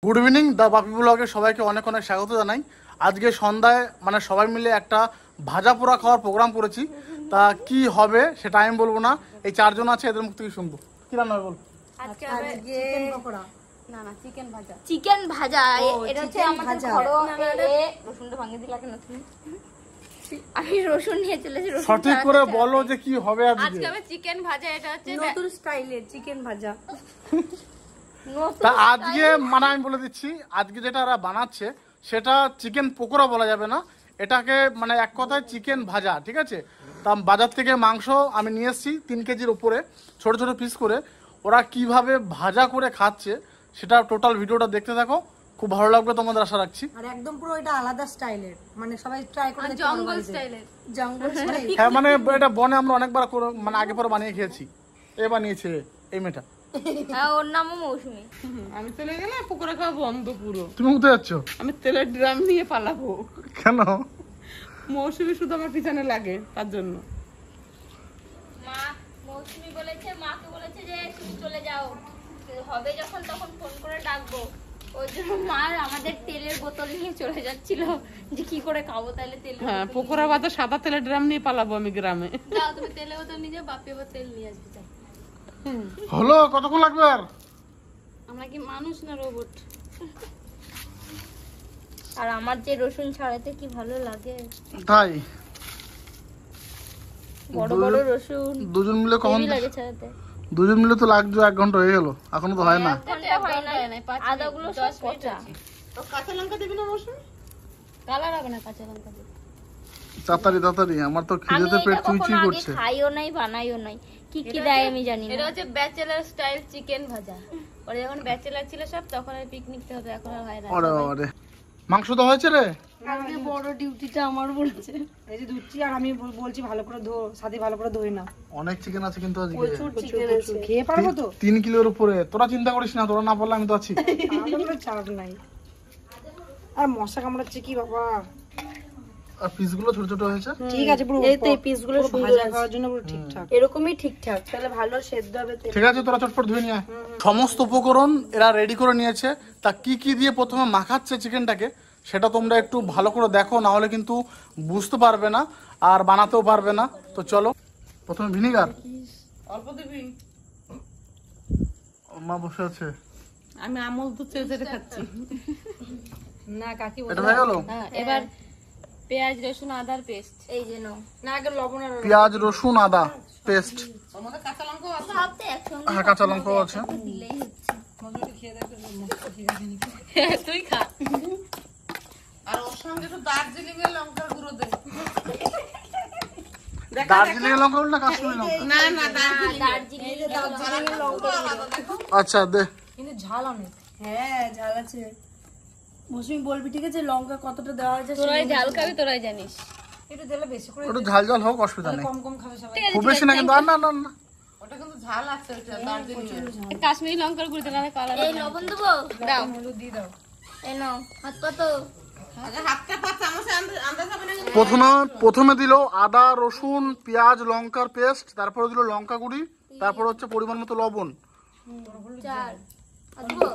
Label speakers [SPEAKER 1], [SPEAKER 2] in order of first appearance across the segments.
[SPEAKER 1] Good evening দা বাপি ব্লগে সবাইকে অনেক অনেক স্বাগত জানাই। আজকে সন্ধ্যায় মানে সবাই মিলে একটা ভাজা পোড়া খাওয়ার প্রোগ্রাম করেছি। তা কি হবে সেটা আমি বলবো না, এই চারজন আছে এদের মুখ থেকে শুনবো। কি রান্না হবে বল?
[SPEAKER 2] আজকে হবে চিকেন পকোড়া। না না চিকেন ভাজা। চিকেন ভাজা এটা হচ্ছে আমাদের ঘরোয়া। রসুনটা ভাঙিয়ে দিলা কেন তুমি? আমি রসুন নিয়ে চলেছি।
[SPEAKER 1] সঠিক করে বলো যে কি হবে আজকে।
[SPEAKER 2] আজকে হবে চিকেন ভাজা, এটা হচ্ছে নতুন স্টাইলের চিকেন ভাজা।
[SPEAKER 1] তা আজকে মানে আমি বলে দিচ্ছি, আজকে যেটা ওরা বানাচ্ছে সেটা চিকেন পকোড়া বলা যাবে না, এটাকে মানে এক কথায় চিকেন ভাজা, ঠিক আছে? তা বাজার থেকে মাংস আমি নিয়ে এসেছি 3 কেজির উপরে ছোট ছোট পিস করে। ওরা কিভাবে ভাজা করে খাচ্ছে সেটা টোটাল ভিডিওটা দেখতে থাকো, খুব ভালো লাগবে তোমাদের, আশা রাখছি।
[SPEAKER 3] আর একদম পুরো এটা আলাদা স্টাইলের, মানে সবাই ট্রাই করে দেখতে পারবে।
[SPEAKER 2] জঙ্গল স্টাইলের।
[SPEAKER 3] জঙ্গল স্টাইল।
[SPEAKER 1] হ্যাঁ মানে এটা বনে আমরা অনেকবার মানে আগে পরে বানিয়ে খেয়েছি। এ বানিয়েছে এই মেয়েটা।
[SPEAKER 2] হ্যাঁ ওর নামও মৌসুমী।
[SPEAKER 4] আমি চলে গেলে পকোড়া খাওয়া বন্ধ পুরো।
[SPEAKER 1] তুমি কোথায় যাচ্ছ?
[SPEAKER 4] আমি তেলের ড্রাম নিয়ে পালাবো।
[SPEAKER 1] কেন?
[SPEAKER 4] মৌসুমী শুধু আমার পিছনে লাগে তার জন্য।
[SPEAKER 2] মা মৌসুমী বলেছে, মাকে বলেছে যে তুমি চলে যাও, হবে যখন তখন ফোন করে ডাকবো। ওই জন্য মা আমাদের তেলের বোতল নিয়ে চলে যাচ্ছিল যে কি করে খাবো তাহলে তেল।
[SPEAKER 4] হ্যাঁ পকোড়া বাদে সাদা তেলের ড্রাম নিয়ে পালাবো আমি গ্রামে।
[SPEAKER 2] যাও তুমি তেলের বোতল নিয়ে যাও, বাপি আবার তেল নিয়ে আসবে। যাও।
[SPEAKER 1] হলো কতক্ষণ লাগবে আর?
[SPEAKER 2] আমরা কি মানুষ না রোবট? আর আমার যে রসুন ছাড়াতে কি ভালো লাগে,
[SPEAKER 1] তাই
[SPEAKER 2] বড় বড় রসুন
[SPEAKER 1] দুজন মিলে কখন
[SPEAKER 2] লাগে ছাড়াতে।
[SPEAKER 1] দুজন মিলে তো লাগছে 1 ঘন্টা হয়ে গেল, এখনো তো হয় না।
[SPEAKER 2] আদাগুলো সব পচা।
[SPEAKER 4] তো কাঁচা লঙ্কা দিবি না মৌসুমী?
[SPEAKER 2] কালার হবে না কাঁচা লঙ্কা দিয়ে।
[SPEAKER 1] তাড়াতাড়ি আমার তো খিদেতে পেট চুইচুই করছে।
[SPEAKER 2] খাইও নাই বানাইও নাই, কি কি দেয় আমি জানি না। এটা হচ্ছে ব্যাচেলার স্টাইল চিকেন ভাজা। ওরা যখন ব্যাচেলার ছিল সব তখন আর পিকনিকতে হতো, এখন আর হয় না।
[SPEAKER 1] ওরে বাবারে, মাংস তো হয়েছে রে।
[SPEAKER 3] আজকে বড় ডিউটিটা আমার বলেছে। এই যে ধুচ্ছি আর আমি বলছি ভালো করে ধো, সাথে ভালো করে ধুই না।
[SPEAKER 1] অনেক চিকেন আছে কিন্তু আজকে।
[SPEAKER 3] প্রচুর চিকেন আছে। খেয়ে পারবো তো?
[SPEAKER 1] 3 কিলোর উপরে। তোরা চিন্তা করিস না, তোরা না বললে আমি তো আছি।
[SPEAKER 3] আমার চাপ নাই। আর মশা কামড়াচ্ছে কি বাবা।
[SPEAKER 1] আর পিসগুলো ছোট ছোট হয়েছে।
[SPEAKER 3] ঠিক আছে পুরো এই তো এই পিসগুলো ভাজা খাওয়ার জন্য পুরো ঠিকঠাক। এরকমই ঠিকঠাক, তাহলে ভালো সেদ্ধ হবে।
[SPEAKER 1] ঠিক আছে তোরা চটপট ধুয়ে নিয়ে আয়। সমস্ত উপকরণ এরা রেডি করে নিয়েছে। তা কি কি দিয়ে প্রথমে মাখাচ্ছে চিকেনটাকে সেটা তোমরা একটু ভালো করে দেখো, না হলে কিন্তু বুঝতে পারবে না আর বানাতেও পারবে না। তো চলো, প্রথমে ভিনিগার।
[SPEAKER 4] অল্প দিবি।
[SPEAKER 1] মা বসে আছে,
[SPEAKER 4] আমি আমল দুধ চেটে খাচ্ছি।
[SPEAKER 3] না কাকি
[SPEAKER 1] এটা হয়ে গেল।
[SPEAKER 2] এবার পেঁয়াজ রসুন আদার পেস্ট। এই যে নাও।
[SPEAKER 3] না আগে লবণ আর
[SPEAKER 1] পেঁয়াজ রসুন আদা পেস্ট।
[SPEAKER 4] আমাদের কাঁচা লঙ্কাও আছে।
[SPEAKER 2] ভাবতে একসঙ্গে
[SPEAKER 1] হ্যাঁ কাঁচা লঙ্কাও আছে।
[SPEAKER 2] দিলেই হচ্ছে।
[SPEAKER 4] তুই খা। আর ওর সঙ্গে তো দার্জিলিং এর লঙ্কার গুঁড়ো দে।
[SPEAKER 1] দার্জিলিং এর লঙ্কা না কাশ্মীরি লঙ্কা?
[SPEAKER 4] না না দার্জিলিং।
[SPEAKER 2] দার্জিলিং
[SPEAKER 3] দার্জিলিং এর লঙ্কা।
[SPEAKER 1] আচ্ছা দে।
[SPEAKER 3] কিন্তু ঝাল অনেক। হ্যাঁ ঝাল আছে। মৌসুমী বলবি ঠিক আছে লঙ্কা কতটা দেওয়া হয়েছে?
[SPEAKER 2] তোরাই ঝাল খাবি, তোরাই জানিস।
[SPEAKER 3] একটু দিলে বেশি করে,
[SPEAKER 1] ওটা ঝাল ঝাল হোক, অসুবিধা নেই।
[SPEAKER 3] কম কম খাবে সবাই।
[SPEAKER 1] খুব বেশি না কিন্তু। আর না না না,
[SPEAKER 4] ওটা কিন্তু ঝাল আছে ওটা দার্জিলিং এর।
[SPEAKER 2] কাশ্মীরি লঙ্কার গুঁড়ো দিলে কালার। এই লবণ দেবো, দাও
[SPEAKER 3] হলুদ দিয়ে দাও।
[SPEAKER 2] এই নাও হাত কত।
[SPEAKER 4] আগে হাতটা পা চামচে আন্দাজ হবে না কিন্তু।
[SPEAKER 1] প্রথমে দিল আদা রসুন পেঁয়াজ লঙ্কার পেস্ট, তারপরে দিল লঙ্কা গুঁড়ি, তারপর হচ্ছে পরিমাণ মতো লবণ।
[SPEAKER 2] 4 দেবো।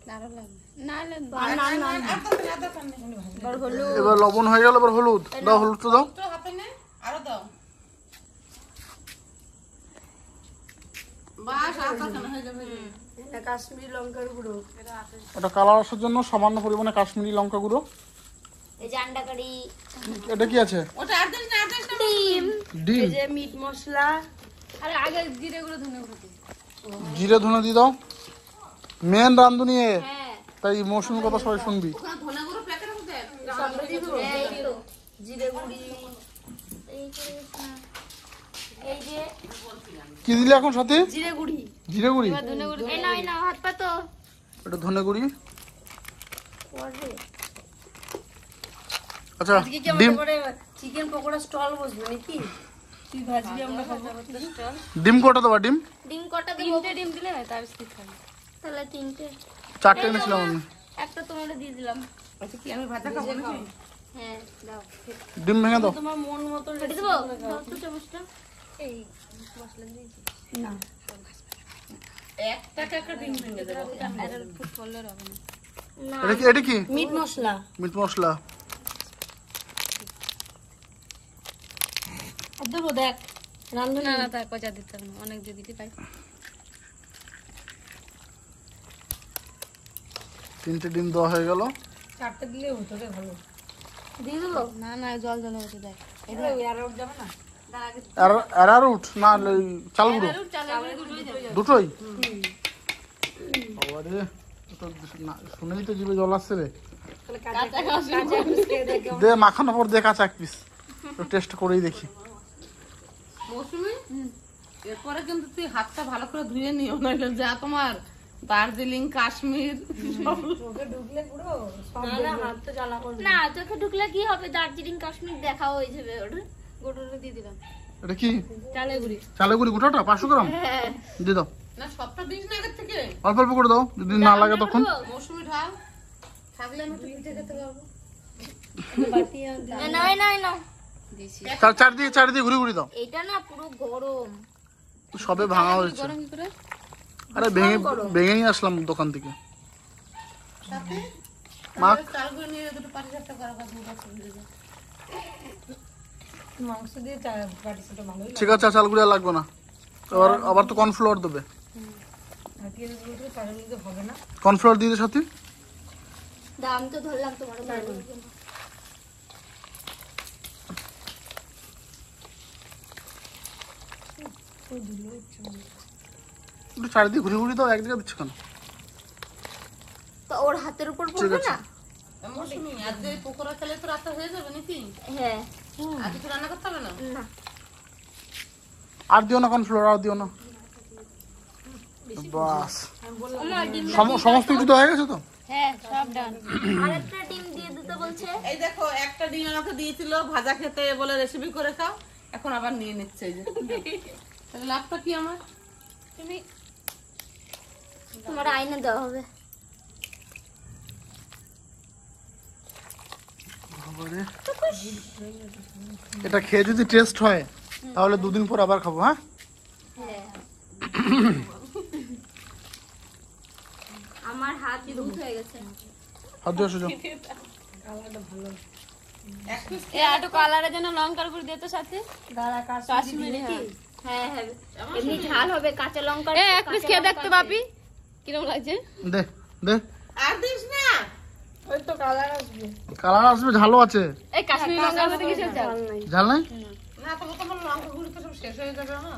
[SPEAKER 2] দারুণ লাগবে। না না না
[SPEAKER 1] এবার লবণ হয়ে গেল, এবার হলুদ দাও, হলুদটা দাও।
[SPEAKER 4] তো হাতে নে আরো দাও। বাস আটা কেন হয়ে যাবে।
[SPEAKER 3] এটা কাশ্মীরি লঙ্কার গুঁড়ো।
[SPEAKER 1] ওটা কালার আসার জন্য সামান্য পরিমাণে কাশ্মীরি লঙ্কা গুঁড়ো।
[SPEAKER 2] এই যে আন্ডা কারি,
[SPEAKER 1] এটা কি আছে?
[SPEAKER 4] ওটা আর দিস না
[SPEAKER 2] ডিম,
[SPEAKER 1] ডিম,
[SPEAKER 3] এই যে মিট মশলা।
[SPEAKER 2] আরে আগে জিরে গুঁড়ো ধনে গুঁড়ো দিই।
[SPEAKER 1] জিরে ধনে দিয়ে দাও। মেন রাঁধুনি এ,
[SPEAKER 2] হ্যাঁ
[SPEAKER 1] তাই মৌসুমি কথা সবাই শুনবি।
[SPEAKER 4] ওখানে ধনে গুঁড়ো প্যাকেট আছে।
[SPEAKER 3] সবটা দিয়ে দেবো।
[SPEAKER 2] এই তো
[SPEAKER 3] জিরে গুঁড়ি।
[SPEAKER 2] এই যে এই যে
[SPEAKER 1] কি দিলে এখন সাথে?
[SPEAKER 3] জিরে গুঁড়ি।
[SPEAKER 1] জিরে গুঁড়ি।
[SPEAKER 2] ধনে গুঁড়ো। এই নাও এই নাও হাত পাতো।
[SPEAKER 1] এটা ধনে গুঁড়ি।
[SPEAKER 2] পড়বে।
[SPEAKER 1] আচ্ছা
[SPEAKER 3] আজকে কি
[SPEAKER 1] ডিম,
[SPEAKER 3] আমাদের করে চিকেন পকোড়া স্টল বসবে নাকি? তুই ভাজবি আমরা খাবো।
[SPEAKER 1] ডিম কটা দেবা? ডিম
[SPEAKER 2] ডিম কটা দেবো? 3টে ডিম দিলে হয়, তার বেশি খাবে। তাহলে 3টে।
[SPEAKER 1] 4টে এনেছিলাম আমি।
[SPEAKER 2] একটা তোমারে দিয়ে দিলাম।
[SPEAKER 4] আচ্ছা কি আমি ভাজা খাবো নাকি?
[SPEAKER 2] হ্যাঁ দাও।
[SPEAKER 1] ডিম ভেঙে দাও।
[SPEAKER 3] তোমার মন মতো
[SPEAKER 2] কেটে দেবো। দাও তো চামচটা। এই মশলা দিয়েছি।
[SPEAKER 3] না
[SPEAKER 4] একটাকে একটা ডিম ভেঙে দেবো।
[SPEAKER 1] এটা কি
[SPEAKER 3] মিট মশলা
[SPEAKER 1] মিট মশলা?
[SPEAKER 3] দেবো দেখ রান্ধুনি
[SPEAKER 2] না তার কচা দিতে হবে না, অনেক দিয়ে দিতে পাই।
[SPEAKER 1] 3টে ডিম দেওয়া হয়ে গেল।
[SPEAKER 3] 4টে দিলে হতো রে ভালো।
[SPEAKER 2] দিয়ে দেবো? না না জল জল হচ্ছে দেখ।
[SPEAKER 3] এটা আর ওর যাবে না।
[SPEAKER 1] অ্যারারুট না চাল গুঁড়ো? দুটোই? বাবা রে, এটা শুনেই তো জিভে জল আসছে রে।
[SPEAKER 3] তাহলে কাঁচা মুসকে দেখো।
[SPEAKER 1] দে মাখানোর পর দে কাঁচা এক পিস, টেস্ট করেই দেখি।
[SPEAKER 4] মৌসুমি এরপরে কিন্তু তুই হাতটা ভালো করে ধুয়ে নিও, নইলে যা তোমার দার্জিলিং কাশ্মীর
[SPEAKER 3] ওকে ঢুকলে পুরো সব হাত তো জ্বালা করবে।
[SPEAKER 2] না চোখে ঢুকলে কি হবে, দার্জিলিং কাশ্মীর দেখা হয়ে যাবে। ওটা গোটাটা দিয়ে দিলাম।
[SPEAKER 1] এটা কি
[SPEAKER 2] চালের গুঁড়ি।
[SPEAKER 1] চালের গুঁড়ি গোটাটা 500 গ্রাম
[SPEAKER 2] হ্যাঁ
[SPEAKER 1] দিয়ে দাও।
[SPEAKER 4] না সবটা দিস না আগের থেকে।
[SPEAKER 1] অল্প অল্প করে দাও, যদি না লাগে তখন।
[SPEAKER 4] মৌসুমি ঢাল থাকলে আমি একটু পিঠে খেতে পারবো।
[SPEAKER 2] নাই নাই না
[SPEAKER 1] চারিদিকে ঘুরি ঘুরি দাও।
[SPEAKER 2] এটা না পুরো গরম।
[SPEAKER 1] সবে ভাঙা হয়েছে।
[SPEAKER 2] গরম কি করে?
[SPEAKER 1] আরে ভেঙে নিয়ে আসলাম দোকান থেকে।
[SPEAKER 4] সাথে
[SPEAKER 1] মাখ।
[SPEAKER 4] চালগুলো নিয়ে দুটো পাটি সাপটা করা কথা বলে দাও।
[SPEAKER 3] মাংস দিয়ে বাটি ছোট ভালোই লাগে।
[SPEAKER 1] ঠিক আছে, চালগুলো আর লাগবে না। আবার তো কর্নফ্লাওয়ার দেবে।
[SPEAKER 3] আর কি দিলে চালের মধ্যে হবে না।
[SPEAKER 1] কর্নফ্লাওয়ার দিয়ে দে সাথে।
[SPEAKER 2] দাম তো ধরলাম তোমার।
[SPEAKER 1] একটু চারিদিকে ঘুরি ঘুরি দাও, এক জায়গায় দিচ্ছ কেন?
[SPEAKER 2] তো ওর হাতের উপর
[SPEAKER 1] ঠিক
[SPEAKER 2] পড়বে
[SPEAKER 1] আছে।
[SPEAKER 2] না?
[SPEAKER 4] মৌসুমি আজ যে পকোড়া খেলে তো রাতে হয়ে যাবে নাকি?
[SPEAKER 2] হ্যাঁ
[SPEAKER 4] আর কিছু রান্না করতে হবে না?
[SPEAKER 2] না
[SPEAKER 1] আর দিও না কর্নফ্লাওয়ার, আর দিও না। বাস
[SPEAKER 2] আমার ডিম।
[SPEAKER 1] সমস্ত কিছু তো হয়ে গেছে তো?
[SPEAKER 2] হ্যাঁ সব ডান। আরেকটা ডিম দিয়ে দিতে বলছে।
[SPEAKER 4] এই দেখো একটা ডিম আমাকে দিয়েছিল ভাজা খেতে বলে রেসিপি করে খাও, এখন আবার নিয়ে নিচ্ছে। এই যে তাহলে লাভটা কি আমার?
[SPEAKER 2] তুমি তোমার আইনে দেওয়া হবে।
[SPEAKER 1] বাবারে। এটা খেয়ে যদি টেস্ট হয় তাহলে 2 দিন পর আবার খাবো। হ্যাঁ
[SPEAKER 2] হ্যাঁ আমার হাত দুধ হয়ে গেছে।
[SPEAKER 1] হাত ধুয়ে সোজা।
[SPEAKER 2] এ আটো কালারের জন্য লঙ্কার গুঁড়ো দিতে সাথে।
[SPEAKER 3] দাঁড়া
[SPEAKER 2] কাশ্মীরি হ্যাঁ হ্যাঁ এমনি ঝাল হবে, কাঁচা লঙ্কা।
[SPEAKER 5] এ এক পিস খেয়ে দেখতে বাপি কিরকম লাগছে।
[SPEAKER 1] দে দে।
[SPEAKER 4] আর দিস না।
[SPEAKER 3] ওই তো কালার আসবে।
[SPEAKER 1] কালার আসবে, ঝালও আছে।
[SPEAKER 5] এই কাশ্মীরি লঙ্কার মধ্যে কিসের চাল?
[SPEAKER 3] ঝাল নাই।
[SPEAKER 1] ঝাল নাই?
[SPEAKER 4] না তবে তোমার লঙ্কা গুঁড়ি তো সব শেষ হয়ে যাবে না।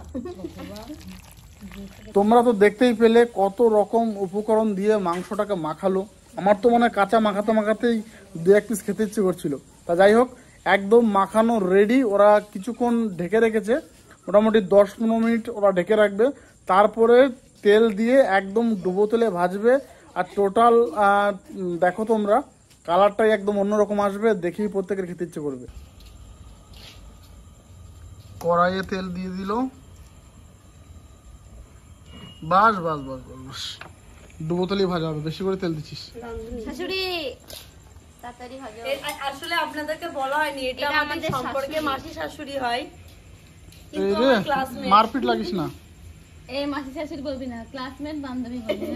[SPEAKER 1] তোমরা তো দেখতেই পেলে কত রকম উপকরণ দিয়ে মাংসটাকে মাখালো। আমার তো মনে হয় কাঁচা মাখাতে মাখাতেই 2-1 পিস খেতে ইচ্ছে করছিল। তা যাই হোক, একদম মাখানো রেডি। ওরা কিছুক্ষণ ঢেকে রেখেছে, মোটামুটি 10-15 মিনিট ওরা ঢেকে রাখবে। তারপরে তেল দিয়ে একদম ডুবো তেলে ভাজবে। আর টোটাল দেখো তোমরা, কালারটাই একদম অন্যরকম আসবে, দেখেই প্রত্যেকের খেতে ইচ্ছে করবে। কড়াইয়ে তেল দিয়ে দিল। বাস বাস বাস বাস বাস, ডুবো তেলেই ভাজা হবে, বেশি করে তেল দিচ্ছিস।
[SPEAKER 2] শাশুড়ি তাড়াতাড়ি ভাজো।
[SPEAKER 3] আসলে আপনাদেরকে বলা হয়নি, এটা
[SPEAKER 2] এটা
[SPEAKER 3] আমাদের
[SPEAKER 2] আমাদের
[SPEAKER 3] সম্পর্কে
[SPEAKER 2] শাশুড়ি।
[SPEAKER 3] মাসি শাশুড়ি হয়।
[SPEAKER 1] এই
[SPEAKER 3] কিন্তু
[SPEAKER 1] রে,
[SPEAKER 3] আমার ক্লাসমেট।
[SPEAKER 1] মারপিট লাগিস না।
[SPEAKER 5] এই মাসি শাশুড়ি বলবি না, ক্লাসমেট বান্ধবী বলবি।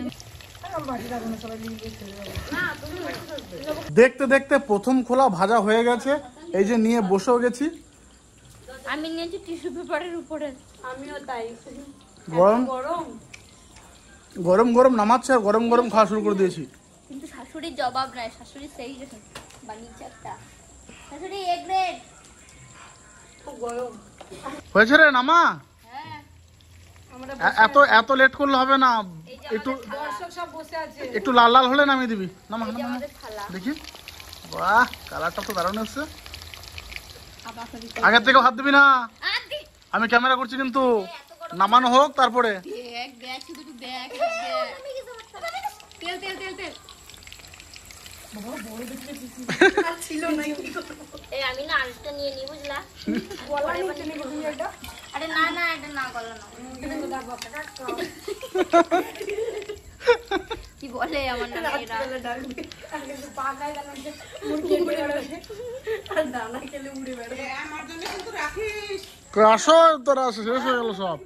[SPEAKER 1] দেখতে দেখতে প্রথম খোলা ভাজা হয়ে গেছে। এই যে নিয়ে বসেও গেছি।
[SPEAKER 2] আমি নিয়েছি টিস্যু পেপারের উপরে।
[SPEAKER 3] আমিও তাই।
[SPEAKER 1] গরম
[SPEAKER 3] গরম
[SPEAKER 1] গরম গরম নামাচ্ছে আর গরম গরম খাওয়া শুরু করে দিয়েছি।
[SPEAKER 2] কিন্তু শাশুড়ির জবাব নাই, শাশুড়ি সেই বানিয়েছে একটা। শাশুড়ি এগ রেড।
[SPEAKER 3] খুব গরম।
[SPEAKER 1] হয়েছে রে নামা।
[SPEAKER 2] হ্যাঁ
[SPEAKER 3] আমরা
[SPEAKER 1] এত এত লেট করলে হবে না, একটু
[SPEAKER 3] দর্শক সব বসে আছে।
[SPEAKER 1] একটু লাল লাল হলে নামিয়ে দিবি। নামা
[SPEAKER 2] এই যে
[SPEAKER 1] নামা
[SPEAKER 2] আমাদের থালা।
[SPEAKER 1] দেখি। বাহ, কালারটা তো দারুণ এসছে। আগের থেকে হাত দিবি না,
[SPEAKER 2] আদি
[SPEAKER 1] আমি ক্যামেরা করছি কিন্তু। নামানো হোক তারপরে।
[SPEAKER 5] দেখ দেখ শুধু একটু দেখ।
[SPEAKER 2] আমি কিছু করতে পারি না।
[SPEAKER 5] তেল তেল তেল তেল।
[SPEAKER 3] ছিল না
[SPEAKER 2] এই আমি না আরেকটা নিয়ে নি বুঝলা।
[SPEAKER 3] গলা নিচে নিয়ে তুমি এটা
[SPEAKER 2] আরে না না এটা না গলা না। কি বলে আমার নাম এরা।
[SPEAKER 3] ডালবে আগে তো পাকায় গেল যে মুরগি উড়ে বেড়াবে আর দানা খেলে উড়ে বেড়াবে।
[SPEAKER 4] আমার জন্য কিন্তু রাখিস।
[SPEAKER 1] আসো তোরা, আসো, শেষ হয়ে গেল সব।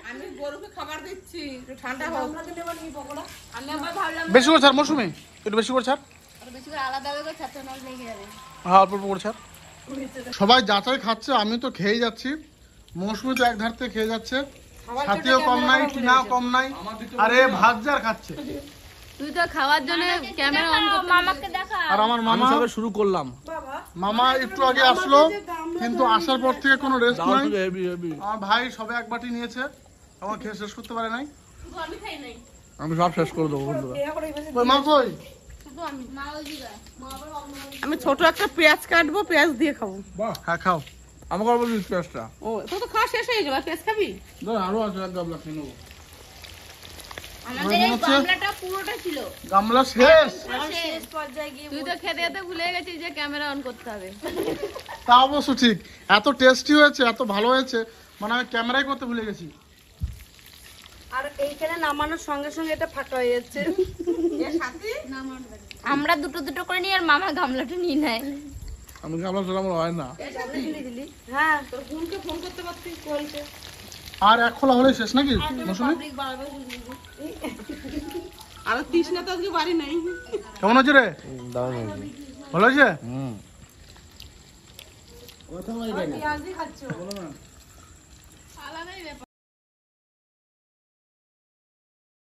[SPEAKER 4] আমি গরুকে খাবার দিচ্ছি একটু ঠান্ডা হোক।
[SPEAKER 2] আমি আবার ভাবলাম
[SPEAKER 1] বেশি করে ছাড় মৌসুমি, একটু বেশি করে ছাড়।
[SPEAKER 2] আরো বেশি করে আলাদা করে ছাত্র নল লেগে যাবে।
[SPEAKER 1] হ্যাঁ অল্প অল্প করে ছাড়। সবাই যাচাই খাচ্ছে, আমি তো খেয়ে যাচ্ছি, মৌসুমি তো এক ধার থেকে খেয়ে যাচ্ছে, সাথেও কম নাই, টিনাও কম নাই, আরে ভাজ্জার খাচ্ছে।
[SPEAKER 5] তুই তো খাওয়ার জন্য ক্যামেরা অন করতে
[SPEAKER 2] মামাকে দেখা।
[SPEAKER 1] আর আমার মামা
[SPEAKER 6] শুরু করলাম।
[SPEAKER 1] মামা একটু আগে আসলো, কিন্তু আসার পর থেকে কোনো রেস্ট নাই।
[SPEAKER 6] Heavy heavy.
[SPEAKER 1] আমার ভাই সবে এক বাটি নিয়েছে, আমার খেয়ে শেষ করতে পারে নাই।
[SPEAKER 2] আমি খাই নাই।
[SPEAKER 6] আমি সব শেষ করে দেবো বন্ধুরা।
[SPEAKER 1] ওই মা কই?
[SPEAKER 2] মা ওই দিকে।
[SPEAKER 4] আমি ছোট একটা পেঁয়াজ কাটবো, পেঁয়াজ দিয়ে খাবো।
[SPEAKER 1] হ্যাঁ খাও।
[SPEAKER 6] আমাকে অল্প দিস পেঁয়াজটা।
[SPEAKER 4] ও তো তো খাওয়া শেষ হয়ে যাবে, পেঁয়াজ খাবি?
[SPEAKER 6] ধর আরো আছে এক গাবলা খেয়ে নেবো।
[SPEAKER 2] আমাদের এই গামলাটা পুরোটা ছিল।
[SPEAKER 1] গামলা শেষ।
[SPEAKER 2] শেষ পর্যায়ে গিয়ে
[SPEAKER 5] তুই তো খেতে খেতে ভুলে গেছিস যে ক্যামেরা অন করতে হবে।
[SPEAKER 1] তা অবশ্য ঠিক, এত টেস্টি হয়েছে, এত ভালো হয়েছে, মানে আমি ক্যামেরাই করতে ভুলে গেছি।
[SPEAKER 3] আর এইখানে নামানোর সঙ্গে সঙ্গে এটা ফাঁকা হয়ে যাচ্ছে।
[SPEAKER 2] আমরা দুটো দুটো করে নিই আর মামা গামলাটা নিয়ে নেয়।
[SPEAKER 6] আমি গাবলা ছাড়া আমার হয় না।
[SPEAKER 3] হ্যাঁ
[SPEAKER 4] তোর বোনকে ফোন করতে পারতিস বলতে।
[SPEAKER 1] আর এক খোলা হলেই শেষ নাকি মৌসুমি?
[SPEAKER 4] আর তৃষ্ণা তো আজকে বাড়ি নেই।
[SPEAKER 1] কেমন হচ্ছে রে? ভালো হয়েছে?
[SPEAKER 3] পেঁয়াজই খাচ্ছ।
[SPEAKER 5] আলাদাই ব্যাপার।